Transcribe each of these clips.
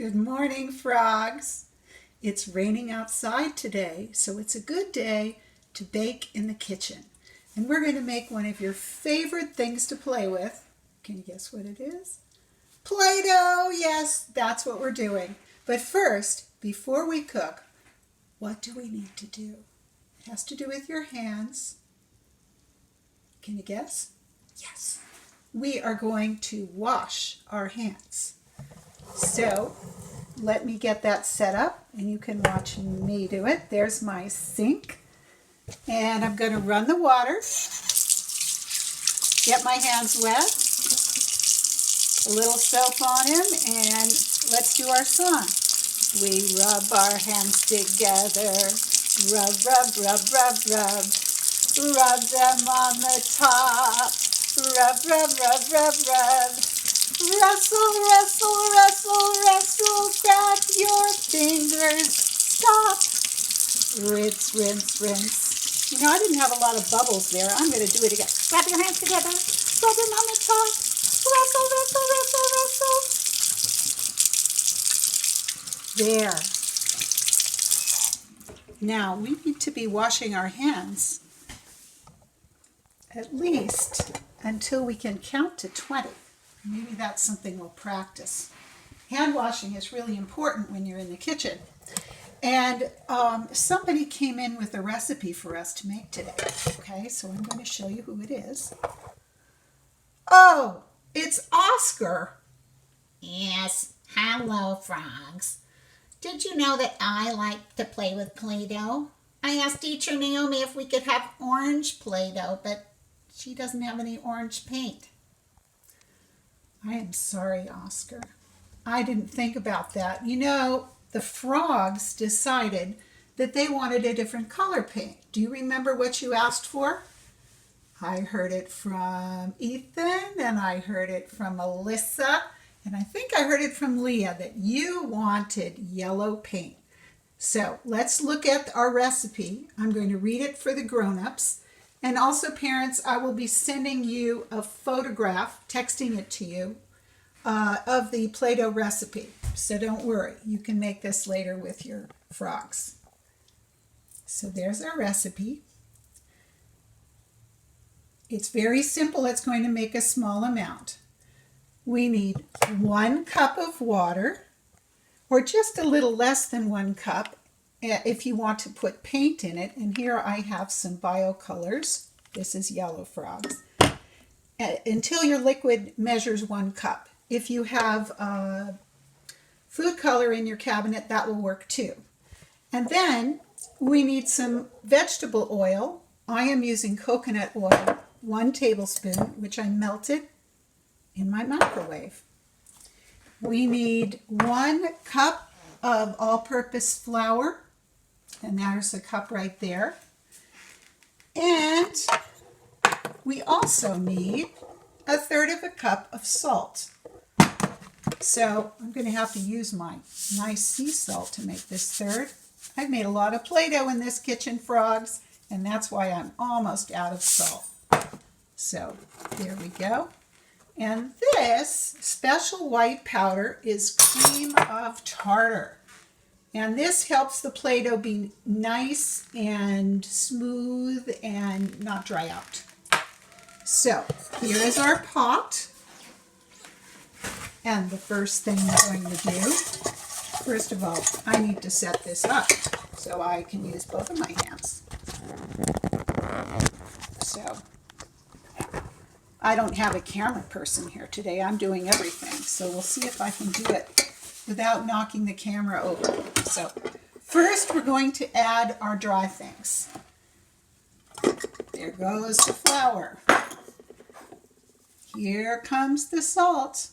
Good morning, frogs. It's raining outside today, so it's a good day to bake in the kitchen. And we're going to make one of your favorite things to play with. Can you guess what it is? Play-Doh! Yes, that's what we're doing. But first, before we cook, what do we need to do? It has to do with your hands. Can you guess? Yes. We are going to wash our hands. So let me get that set up and you can watch me do it. There's my sink and I'm going to run the water, get my hands wet, a little soap on them, and let's do our song. We rub our hands together, rub, rub, rub, rub, rub, rub them on the top, rub, rub, rub, rub, rub. Rustle, rustle, rustle, rustle, grab your fingers, stop, rinse, rinse, rinse. You know, I didn't have a lot of bubbles there. I'm going to do it again. Grab your hands together, rub them on the top, rustle, rustle, rustle, rustle. There. Now, we need to be washing our hands at least until we can count to 20. Maybe that's something we'll practice. Hand washing is really important when you're in the kitchen. And somebody came in with a recipe for us to make today. Okay, so I'm going to show you who it is. Oh, it's Oscar. Yes, hello, frogs. Did you know that I like to play with Play-Doh? I asked teacher Naomi if we could have orange Play-Doh, but she doesn't have any orange paint. I am sorry, Oscar. I didn't think about that. You know, the frogs decided that they wanted a different color paint. Do you remember what you asked for? I heard it from Ethan, and I heard it from Alyssa, and I think I heard it from Leah that you wanted yellow paint. So let's look at our recipe. I'm going to read it for the grown-ups. And also, parents, I will be sending you a photograph, texting it to you, of the Play-Doh recipe. So don't worry, you can make this later with your frogs. So there's our recipe. It's very simple. It's going to make a small amount. We need 1 cup of water, or just a little less than 1 cup, if you want to put paint in it. And here I have some biocolors. This is yellow frogs. Until your liquid measures 1 cup. If you have food color in your cabinet, that will work too. And then we need some vegetable oil. I am using coconut oil, 1 tablespoon, which I melted in my microwave. We need 1 cup of all-purpose flour, and there's a cup right there. And we also need 1/3 cup of salt. So I'm going to have to use my nice sea salt to make this third. I've made a lot of Play-Doh in this kitchen, frogs, and that's why I'm almost out of salt. So there we go. And this special white powder is cream of tartar. And this helps the Play-Doh be nice and smooth and not dry out. So here is our pot. And the first thing we're going to do, first of all, I need to set this up so I can use both of my hands. So I don't have a camera person here today. I'm doing everything. So we'll see if I can do it without knocking the camera over. So first we're going to add our dry things. There goes the flour. Here comes the salt.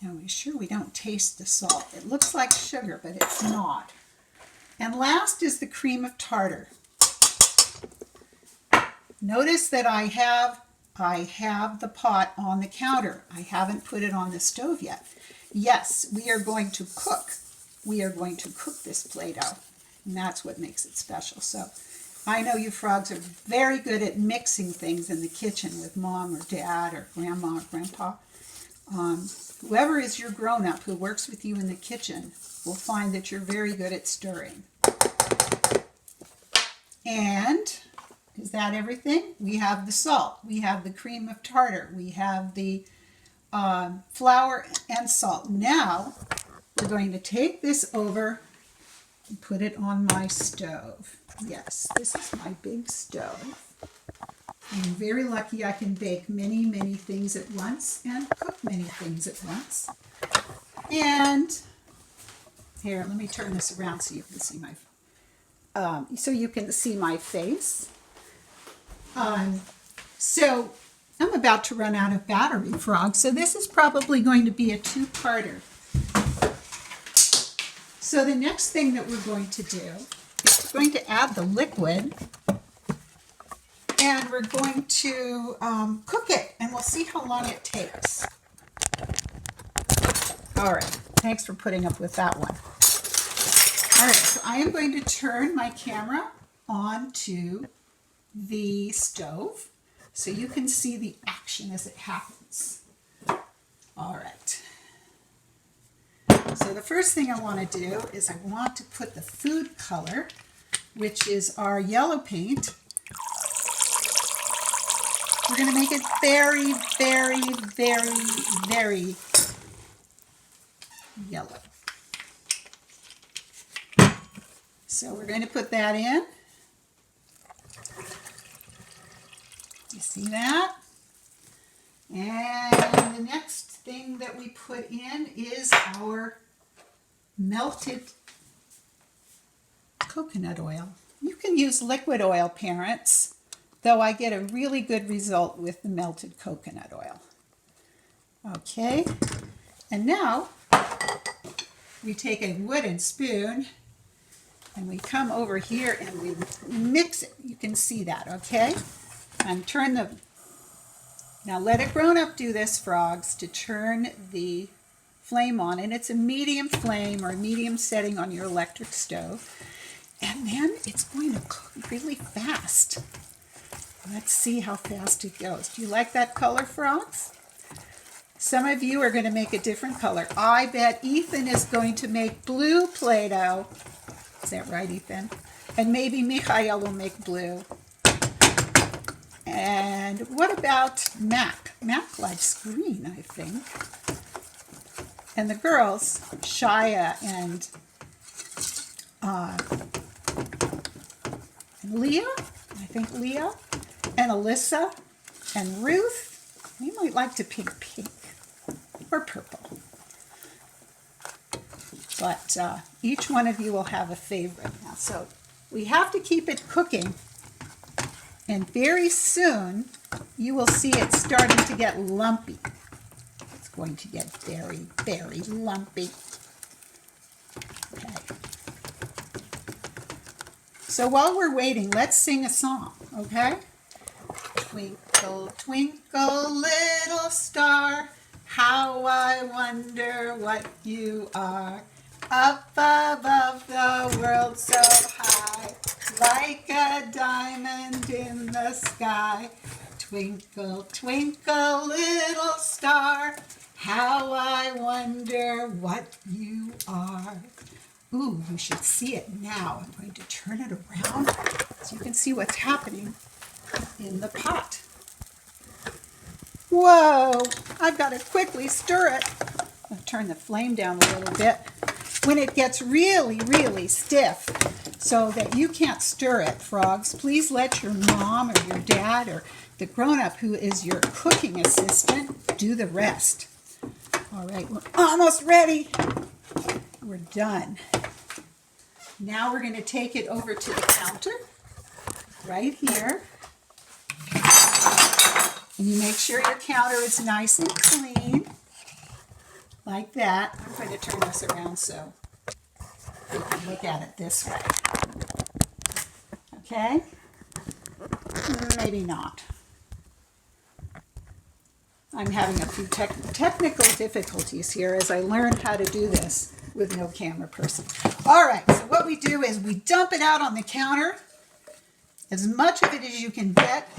Now we're sure we don't taste the salt. It looks like sugar, but it's not. And last is the cream of tartar. Notice that I have the pot on the counter. I haven't put it on the stove yet. Yes, we are going to cook. We are going to cook this Play-Doh, and that's what makes it special. So I know you frogs are very good at mixing things in the kitchen with mom or dad or grandma or grandpa. Whoever is your grown-up who works with you in the kitchen will find that you're very good at stirring. And is that everything? We have the salt, we have the cream of tartar, we have the flour and salt. Now we're going to take this over and put it on my stove. Yes, this is my big stove. I'm very lucky I can bake many, many things at once and cook many things at once. And here, let me turn this around so you can see my face. So I'm about to run out of battery, Frog, so this is probably going to be a two-parter. So the next thing that we're going to do is we're going to add the liquid, and we're going to cook it, and we'll see how long it takes. All right, thanks for putting up with that one. All right, so I am going to turn my camera onto the stove so you can see the action as it happens. All right. So the first thing I want to do is I want to put the food color, which is our yellow paint. We're going to make it very, very, very, very yellow. So we're going to put that in. You see that? And the next thing that we put in is our melted coconut oil. You can use liquid oil, parents, though I get a really good result with the melted coconut oil. Okay, and now we take a wooden spoon and we come over here and we mix it. You can see that, okay? And turn the, now let a grown-up do this, Frogs, to turn the flame on, and it's a medium flame or a medium setting on your electric stove. And then it's going to cook really fast. Let's see how fast it goes. Do you like that color, Frogs? Some of you are going to make a different color. I bet Ethan is going to make blue Play-Doh. Is that right, Ethan? And maybe Michael will make blue. And what about Mac? Mac likes green, I think. And the girls, Shia and Leah, I think Leah, and Alyssa, and Ruth, they might like to pick pink or purple. But each one of you will have a favorite now. So we have to keep it cooking. And very soon, you will see it starting to get lumpy. It's going to get very, very lumpy. Okay. So while we're waiting, let's sing a song, okay? Twinkle, twinkle, little star, how I wonder what you are. Up above the world so high, like a diamond in the sky. Twinkle, twinkle, little star, how I wonder what you are. Ooh, you should see it now. I'm going to turn it around so you can see what's happening in the pot. Whoa, I've got to quickly stir it. I'll turn the flame down a little bit. When it gets really, really stiff so that you can't stir it, Frogs, please let your mom or your dad or the grown-up who is your cooking assistant do the rest. All right, we're almost ready. We're done. Now we're going to take it over to the counter right here. And you make sure your counter is nice and clean. Like that. I'm going to turn this around so you can look at it this way. Okay? Maybe not. I'm having a few technical difficulties here as I learn how to do this with no camera person. All right, so what we do is we dump it out on the counter, as much of it as you can get,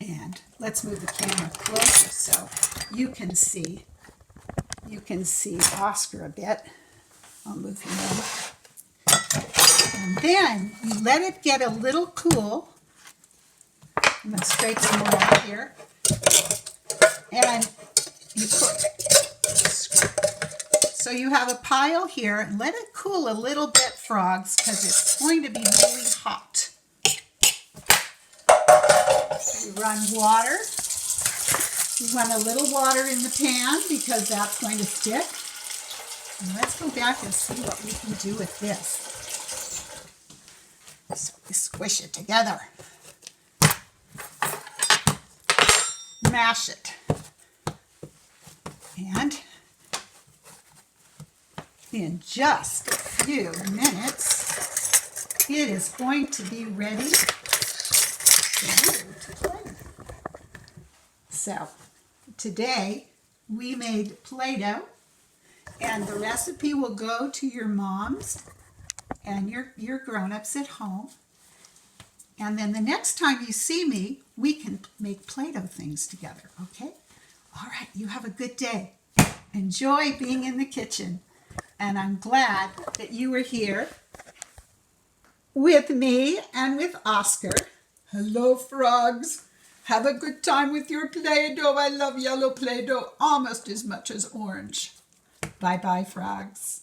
and let's move the camera closer so you can see Oscar a bit. I'll move him over. And then you let it get a little cool. I'm going to scrape some more out here. And you put, so you have a pile here. And let it cool a little bit, frogs, because it's going to be really hot. You run water. You run a little water in the pan because that's going to stick. And let's go back and see what we can do with this. So we squish it together. Mash it. And in just a few minutes, it is going to be ready for you to play. So today we made Play-Doh, and the recipe will go to your moms and your grown-ups at home. And then the next time you see me, we can make Play-Doh things together, okay? All right, you have a good day. Enjoy being in the kitchen. And I'm glad that you were here with me and with Oscar. Hello, frogs. Have a good time with your Play-Doh. I love yellow Play-Doh almost as much as orange. Bye-bye, frogs.